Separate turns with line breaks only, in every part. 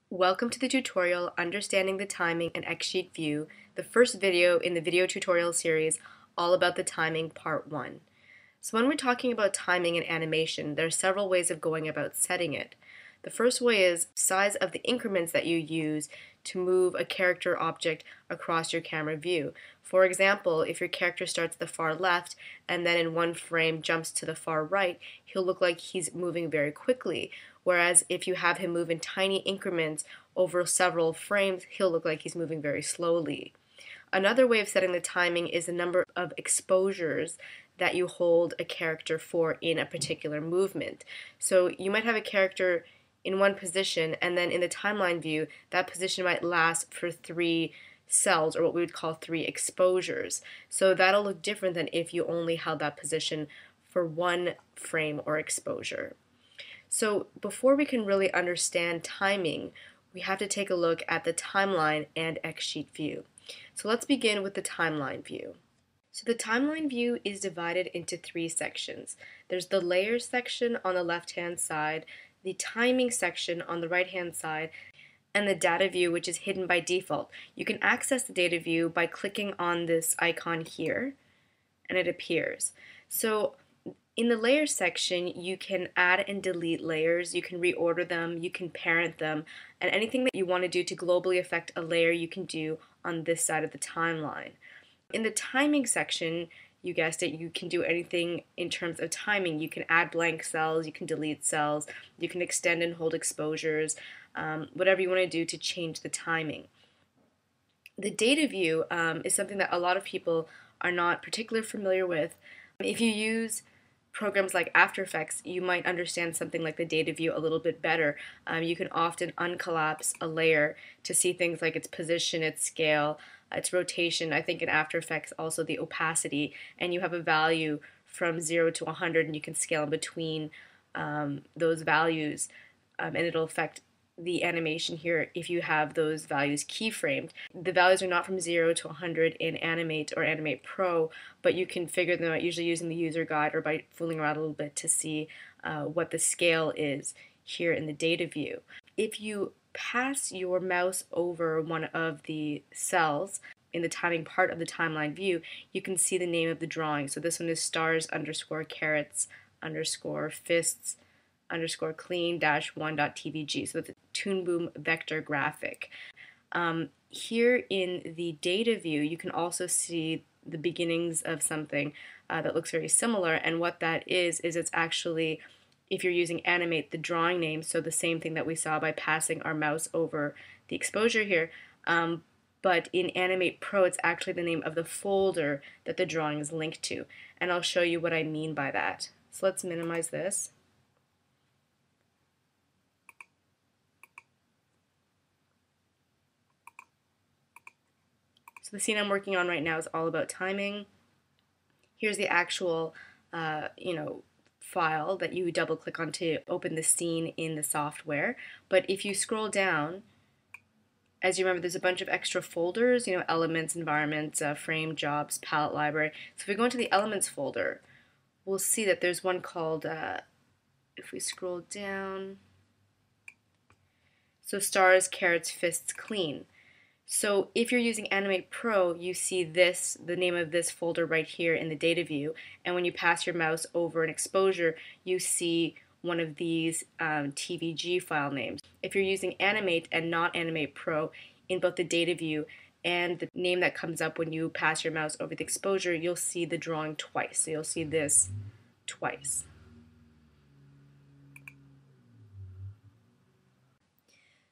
Welcome to the tutorial Understanding the Timing in XSheet View, the first video in the video tutorial series all about the timing part 1. So when we're talking about timing in animation, there are several ways of going about setting it. The first way is size of the increments that you use to move a character object across your camera view. For example, if your character starts at the far left and then in one frame jumps to the far right, he'll look like he's moving very quickly. Whereas if you have him move in tiny increments over several frames, he'll look like he's moving very slowly. Another way of setting the timing is the number of exposures that you hold a character for in a particular movement. So you might have a character in one position, and then in the timeline view, that position might last for 3 cells, or what we would call 3 exposures. So that'll look different than if you only held that position for 1 frame or exposure. So before we can really understand timing, we have to take a look at the timeline and XSheet view. So let's begin with the timeline view. So the timeline view is divided into 3 sections. There's the layers section on the left-hand side, the timing section on the right-hand side, and the data view, which is hidden by default. You can access the data view by clicking on this icon here, and it appears. So in the layers section, you can add and delete layers, you can reorder them, you can parent them, and anything that you want to do to globally affect a layer you can do on this side of the timeline. In the timing section, you guessed it, you can do anything in terms of timing. You can add blank cells, you can delete cells, you can extend and hold exposures, whatever you want to do to change the timing. The data view is something that a lot of people are not particularly familiar with. If you use programs like After Effects, you might understand something like the data view a little bit better. You can often uncollapse a layer to see things like its position, its scale, its rotation. I think in After Effects also the opacity, and you have a value from 0 to 100, and you can scale in between those values, and it'll affect the animation here if you have those values keyframed. The values are not from 0 to 100 in Animate or Animate Pro, but you can figure them out usually using the user guide or by fooling around a little bit to see what the scale is here in the data view. If you pass your mouse over one of the cells in the timing part of the timeline view, you can see the name of the drawing. So this one is stars underscore carrots underscore fists underscore clean dash 1.tvg. So it's a Toon Boom vector graphic. Here in the data view, you can also see the beginnings of something that looks very similar, and what that is it's actually, if you're using Animate, the drawing name, so the same thing that we saw by passing our mouse over the exposure here, but in Animate Pro, it's actually the name of the folder that the drawing is linked to, and I'll show you what I mean by that. So let's minimize this. So the scene I'm working on right now is all about timing. Here's the actual, file that you double click on to open the scene in the software. But if you scroll down, as you remember, there's a bunch of extra folders, elements, environments, frame, jobs, palette library. So if we go into the elements folder, we'll see that there's one called, if we scroll down, so stars, carrots, fists, clean. So if you're using Animate Pro, you see this, the name of this folder right here in the data view, and when you pass your mouse over an exposure, you see one of these TVG file names. If you're using Animate and not Animate Pro, in both the data view and the name that comes up when you pass your mouse over the exposure, you'll see the drawing twice. So you'll see this twice.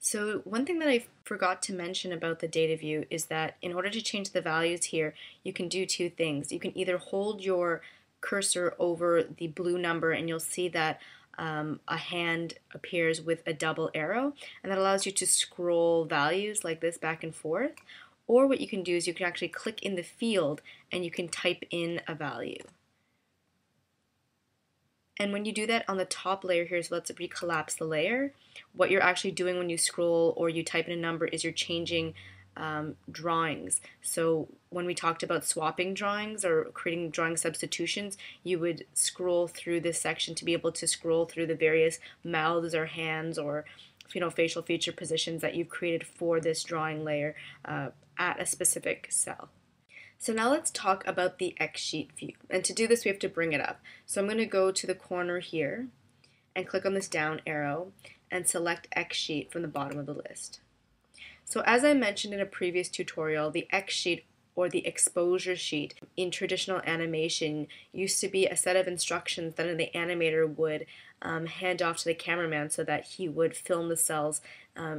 So one thing that I forgot to mention about the data view is that in order to change the values here, you can do 2 things. You can either hold your cursor over the blue number and you'll see that a hand appears with a double arrow, and that allows you to scroll values like this back and forth. Or what you can do is you can actually click in the field and you can type in a value. And when you do that on the top layer here, so let's recollapse the layer, what you're actually doing when you scroll or you type in a number is you're changing drawings. So when we talked about swapping drawings or creating drawing substitutions, you would scroll through this section to be able to scroll through the various mouths or hands or facial feature positions that you've created for this drawing layer at a specific cell. So now let's talk about the XSheet view. And to do this, we have to bring it up. So I'm going to go to the corner here and click on this down arrow and select XSheet from the bottom of the list. So as I mentioned in a previous tutorial, the XSheet or the exposure sheet in traditional animation used to be a set of instructions that the animator would hand off to the cameraman so that he would film the cells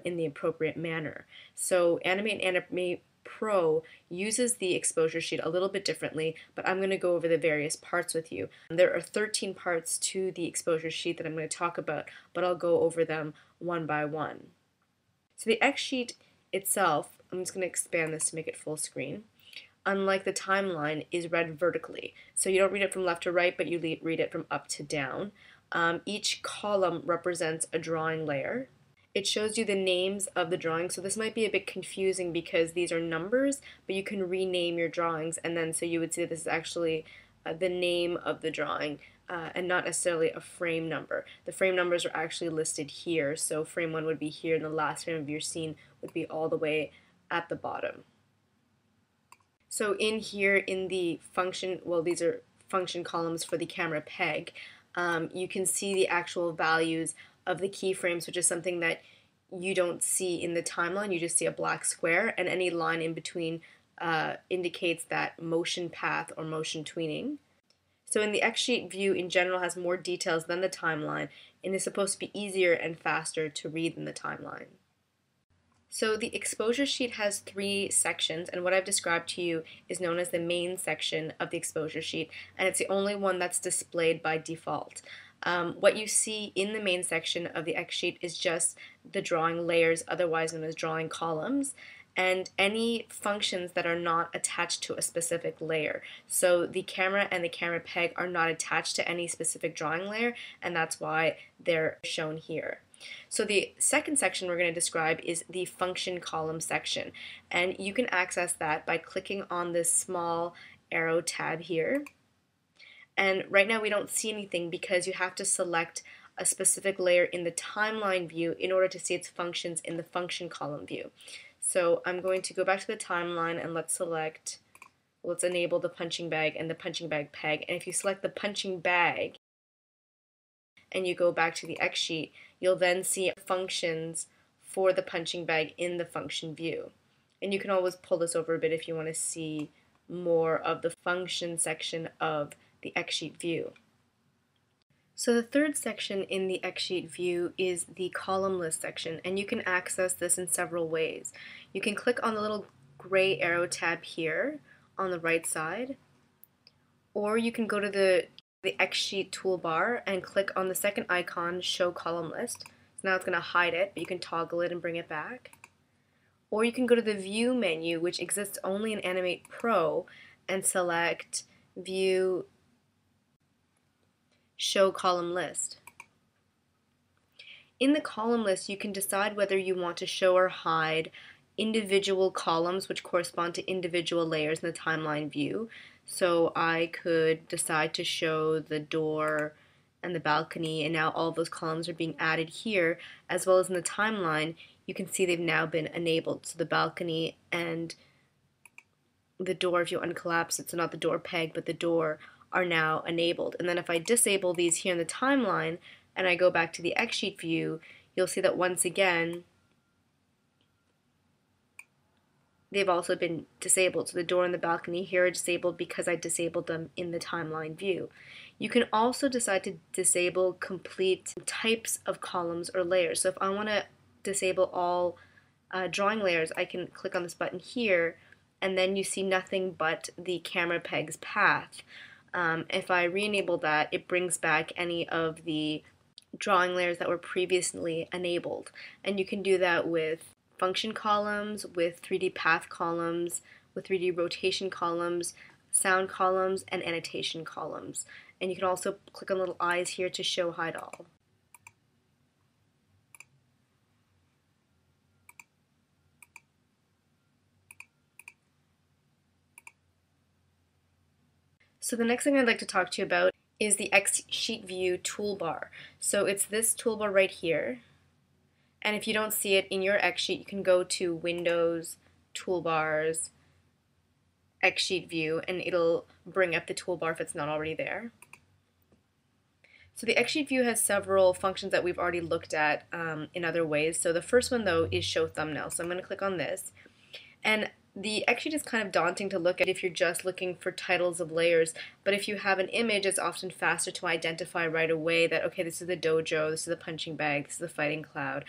in the appropriate manner. So Animate and Animate Pro uses the exposure sheet a little bit differently, but I'm going to go over the various parts with you. There are 13 parts to the exposure sheet that I'm going to talk about, but I'll go over them one by one. So the XSheet itself, I'm just going to expand this to make it full screen, unlike the timeline, is read vertically. So you don't read it from left to right, but you read it from up to down. Each column represents a drawing layer. It shows you the names of the drawings, so this might be a bit confusing because these are numbers, but you can rename your drawings, and then so you would see that this is actually the name of the drawing and not necessarily a frame number. The frame numbers are actually listed here, so frame 1 would be here, and the last frame of your scene would be all the way at the bottom. So in here in the function, well, these are function columns for the camera peg, you can see the actual values of the keyframes, which is something that you don't see in the timeline. You just see a black square, and any line in between indicates that motion path or motion tweening. So in the XSheet view in general has more details than the timeline and is supposed to be easier and faster to read than the timeline. So the exposure sheet has 3 sections, and what I've described to you is known as the main section of the exposure sheet, and it's the only one that's displayed by default. What you see in the main section of the XSheet is just the drawing layers, otherwise known as drawing columns, and any functions that are not attached to a specific layer. So the camera and the camera peg are not attached to any specific drawing layer, and that's why they're shown here. So the second section we're going to describe is the function column section, and you can access that by clicking on this small arrow tab here. And right now we don't see anything because you have to select a specific layer in the timeline view in order to see its functions in the function column view. So I'm going to go back to the timeline and let's enable the punching bag and the punching bag peg. And if you select the punching bag and you go back to the XSheet, you'll then see functions for the punching bag in the function view. And you can always pull this over a bit if you want to see more of the function section of the XSheet view. So the third section in the XSheet view is the column list section, and you can access this in several ways. You can click on the little gray arrow tab here on the right side, or you can go to the XSheet toolbar and click on the second icon, Show Column List. So now it's going to hide it, but you can toggle it and bring it back. Or you can go to the View menu, which exists only in Animate Pro, and select View Show Column List. In the column list, you can decide whether you want to show or hide individual columns which correspond to individual layers in the timeline view. So I could decide to show the door and the balcony, and now all of those columns are being added here, as well as in the timeline. You can see they've now been enabled. So the balcony and the door, if you uncollapse it, so not the door peg, but the door, are now enabled. And then if I disable these here in the timeline and I go back to the XSheet view, you'll see that once again they've also been disabled. So the door and the balcony here are disabled because I disabled them in the timeline view. You can also decide to disable complete types of columns or layers. So if I want to disable all drawing layers, I can click on this button here, and then you see nothing but the camera peg's path. If I re-enable that, it brings back any of the drawing layers that were previously enabled. And you can do that with function columns, with 3D path columns, with 3D rotation columns, sound columns, and annotation columns. And you can also click on little eyes here to show hide all. So the next thing I'd like to talk to you about is the XSheet View toolbar. So it's this toolbar right here, And if you don't see it in your XSheet, you can go to Windows, Toolbars, XSheet View, and it'll bring up the toolbar if it's not already there. So the XSheet view has several functions that we've already looked at in other ways. So the first one, though, is show thumbnail. So I'm going to click on this. And the XSheet is kind of daunting to look at if you're just looking for titles of layers, but if you have an image, it's often faster to identify right away that, okay, this is the dojo, this is the punching bag, this is the fighting cloud,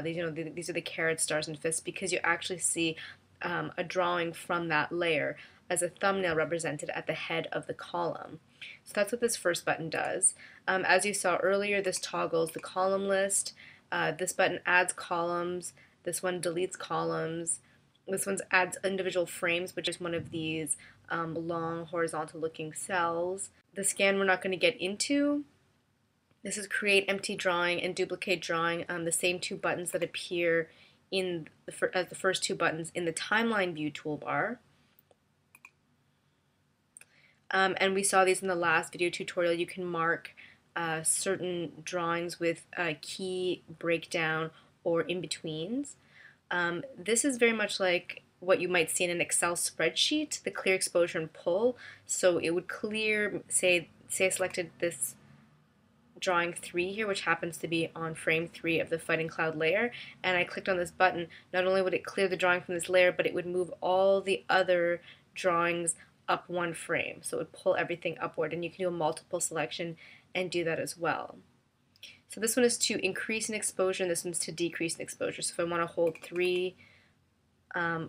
these are the carrots, stars, and fists, because you actually see a drawing from that layer as a thumbnail represented at the head of the column. So that's what this first button does. As you saw earlier, this toggles the column list. This button adds columns. This one deletes columns. This one adds individual frames, which is one of these long horizontal looking cells. The scan we're not going to get into. This is create empty drawing and duplicate drawing, the same two buttons that appear in as the first two buttons in the timeline view toolbar. And we saw these in the last video tutorial. You can mark certain drawings with key breakdown or in-betweens. This is very much like what you might see in an Excel spreadsheet, the clear exposure and pull. So it would clear, say I selected this drawing 3 here, which happens to be on frame 3 of the fighting cloud layer, and I clicked on this button. Not only would it clear the drawing from this layer, but it would move all the other drawings up one frame. So it would pull everything upward, and you can do a multiple selection and do that as well. So this one is to increase in exposure, and this one's to decrease in exposure. So if I want to hold 3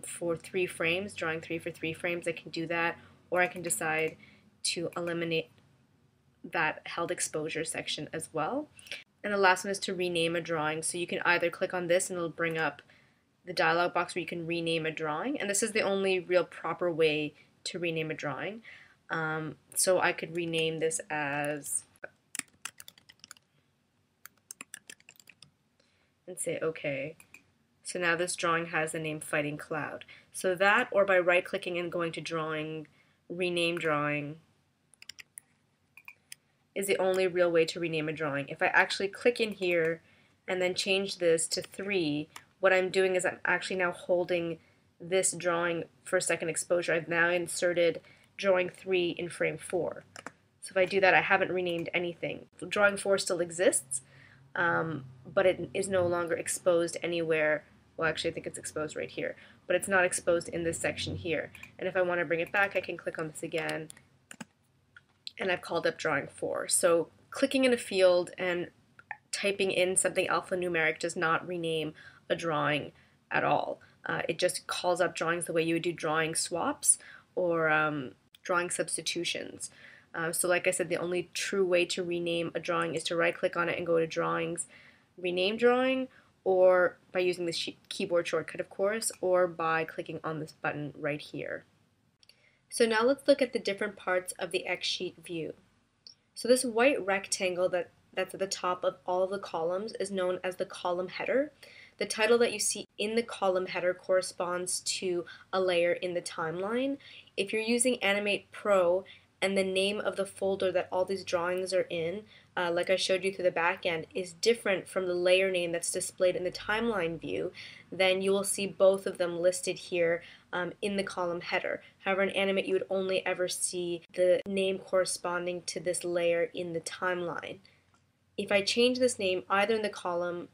for 3 frames, drawing 3 for 3 frames, I can do that, or I can decide to eliminate that held exposure section as well. And the last one is to rename a drawing. So you can either click on this and it'll bring up the dialog box where you can rename a drawing, and this is the only real proper way to rename a drawing. So I could rename this as, and say OK. So now this drawing has the name Fighting Cloud. So that, or by right-clicking and going to Drawing, Rename Drawing, is the only real way to rename a drawing. If I actually click in here and then change this to 3, what I'm doing is I'm actually now holding this drawing for second exposure. I've now inserted drawing 3 in frame 4. So if I do that, I haven't renamed anything. Drawing 4 still exists, but it is no longer exposed anywhere. Well, actually, I think it's exposed right here, but it's not exposed in this section here. And if I want to bring it back, I can click on this again, and I've called up drawing 4. So clicking in a field and typing in something alphanumeric does not rename a drawing at all. It just calls up drawings the way you would do drawing swaps or drawing substitutions. So like I said, the only true way to rename a drawing is to right-click on it and go to Drawings, Rename Drawing, or by using the keyboard shortcut, of course, or by clicking on this button right here. So now let's look at the different parts of the XSheet view. So this white rectangle that's at the top of all of the columns is known as the column header. The title that you see in the column header corresponds to a layer in the timeline. If you're using Animate Pro and the name of the folder that all these drawings are in, like I showed you through the back end, is different from the layer name that's displayed in the timeline view, then you will see both of them listed here in the column header. However, in Animate, you would only ever see the name corresponding to this layer in the timeline. If I change this name either in the column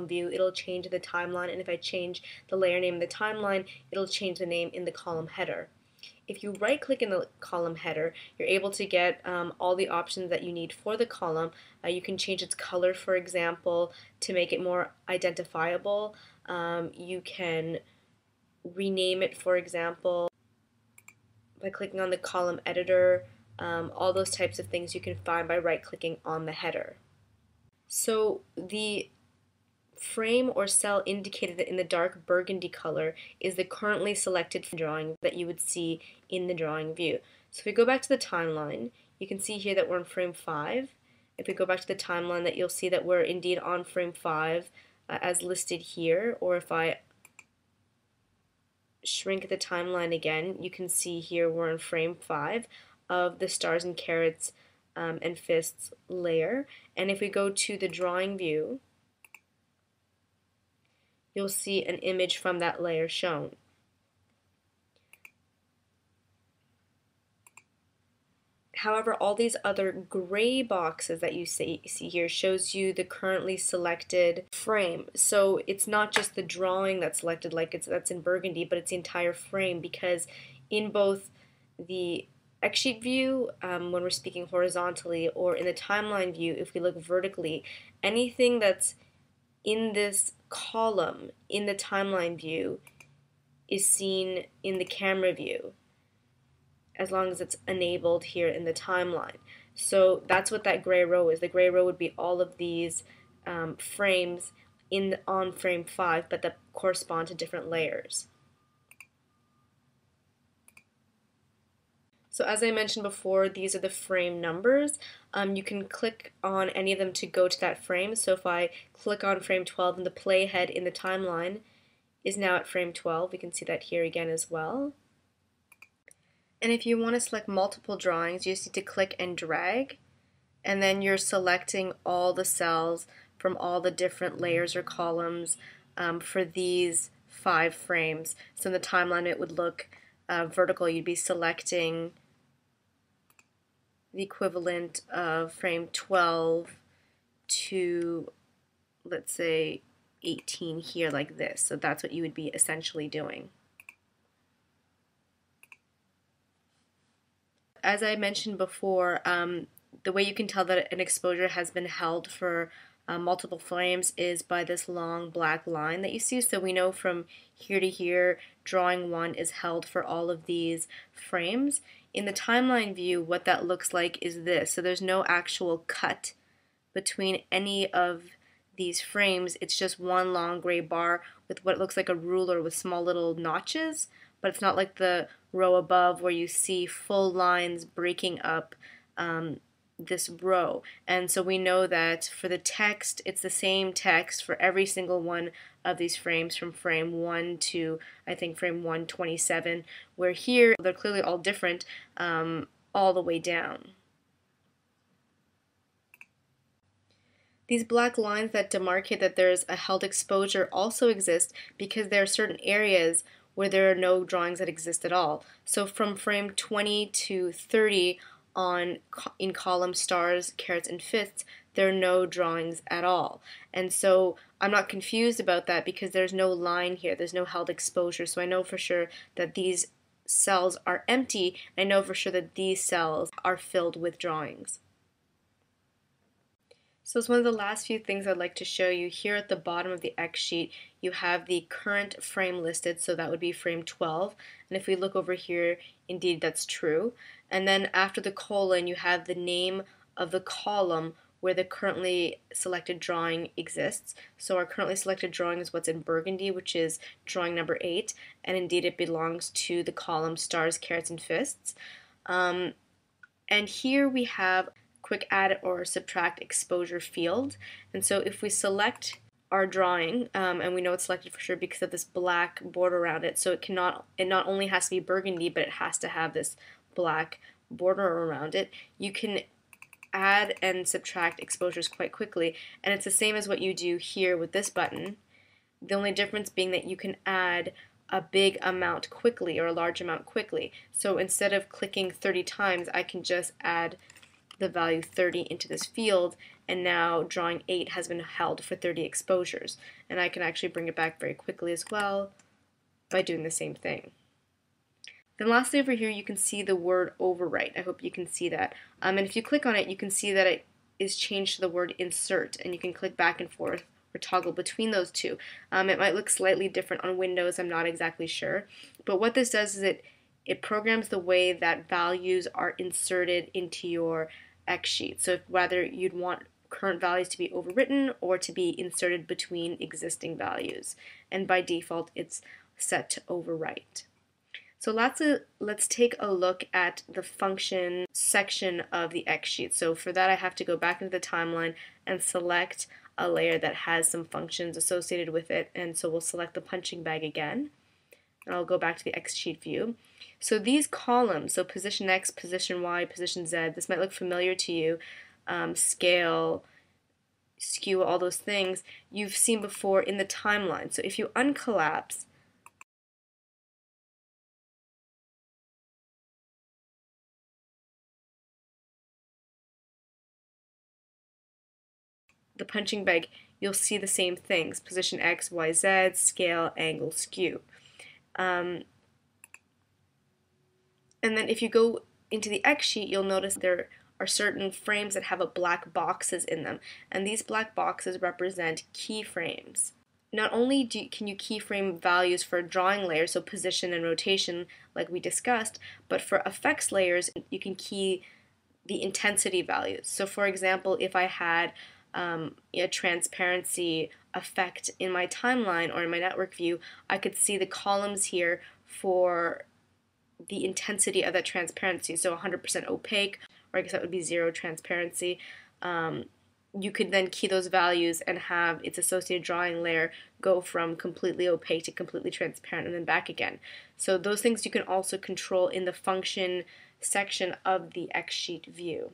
view, it'll change the timeline, and if I change the layer name in the timeline, it'll change the name in the column header. If you right-click in the column header, you're able to get all the options that you need for the column. You can change its color, for example, to make it more identifiable. You can rename it, for example, by clicking on the column editor. All those types of things you can find by right-clicking on the header. So the frame or cell indicated in the dark burgundy color is the currently selected drawing that you would see in the drawing view. So if we go back to the timeline, you can see here that we're on frame 5. If we go back to the timeline, that you'll see that we're indeed on frame 5 as listed here, or if I shrink the timeline again, you can see here we're in frame 5 of the stars and carrots and fists layer. And if we go to the drawing view, you'll see an image from that layer shown. However, all these other gray boxes that you see here shows you the currently selected frame. So it's not just the drawing that's selected that's in burgundy, but it's the entire frame, because in both the XSheet view, when we're speaking horizontally, or in the timeline view, if we look vertically, anything that's in this column in the timeline view is seen in the camera view, as long as it's enabled here in the timeline. So that's what that gray row is. The gray row would be all of these frames on frame 5, but that correspond to different layers. So as I mentioned before, these are the frame numbers. You can click on any of them to go to that frame. So if I click on frame 12, and the playhead in the timeline is now at frame 12, we can see that here again as well. And if you want to select multiple drawings, you just need to click and drag, and then you're selecting all the cells from all the different layers or columns for these 5 frames. So in the timeline it would look vertical. You'd be selecting the equivalent of frame 12 to, let's say, 18 here, like this. So that's what you would be essentially doing. As I mentioned before, the way you can tell that an exposure has been held for multiple frames is by this long black line that you see. So we know from here to here, drawing 1 is held for all of these frames. In the timeline view, what that looks like is this. So there's no actual cut between any of these frames. It's just one long gray bar with what looks like a ruler with small little notches, but it's not like the row above where you see full lines breaking up this row. And so we know that for the text, it's the same text for every single one of these frames from frame 1 to, I think, frame 127, where here they're clearly all different all the way down. These black lines that demarcate that there's a held exposure also exist because there are certain areas where there are no drawings that exist at all. So from frame 20 to 30 in column stars, carrots, and fists, there are no drawings at all. And so I'm not confused about that because there's no line here, there's no held exposure. So I know for sure that these cells are empty. I know for sure that these cells are filled with drawings. So it's one of the last few things I'd like to show you. Here at the bottom of the XSheet, you have the current frame listed, so that would be frame 12. And if we look over here, indeed that's true. And then after the colon, you have the name of the column where the currently selected drawing exists. So our currently selected drawing is what's in burgundy, which is drawing number 8, and indeed it belongs to the column stars, carrots, and fists. And here we have quick add or subtract exposure field. And so if we select our drawing, and we know it's selected for sure because of this black border around it, so it not only has to be burgundy, but it has to have this black border around it, you can add and subtract exposures quite quickly. And it's the same as what you do here with this button, the only difference being that you can add a big amount quickly or a large amount quickly. So instead of clicking 30 times, I can just add the value 30 into this field, and now drawing 8 has been held for 30 exposures. And I can actually bring it back very quickly as well by doing the same thing. Then lastly over here you can see the word overwrite. I hope you can see that. And if you click on it, you can see that it is changed to the word insert, and you can click back and forth or toggle between those two. It might look slightly different on Windows, I'm not exactly sure. But what this does is it programs the way that values are inserted into your XSheet. So whether you'd want current values to be overwritten or to be inserted between existing values. And by default, it's set to overwrite. So let's take a look at the function section of the XSheet. So for that, I have to go back into the timeline and select a layer that has some functions associated with it. And so we'll select the punching bag again. And I'll go back to the XSheet view. So these columns, so position X, position Y, position Z, this might look familiar to you. Scale, skew, all those things you've seen before in the timeline. So if you uncollapse, the punching bag, you'll see the same things: position X, Y, Z, scale, angle, skew. And then if you go into the X sheet, you'll notice there are certain frames that have black boxes in them, and these black boxes represent keyframes. Not only can you keyframe values for drawing layers, so position and rotation like we discussed, but for effects layers you can key the intensity values. So for example, if I had a transparency effect in my timeline or in my network view, I could see the columns here for the intensity of that transparency. So 100% opaque, or I guess that would be zero transparency. You could then key those values and have its associated drawing layer go from completely opaque to completely transparent and then back again. So those things you can also control in the function section of the XSheet view.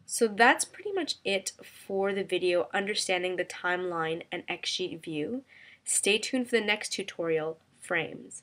So that's pretty much it for the video understanding the timeline and XSheet view. Stay tuned for the next tutorial, frames.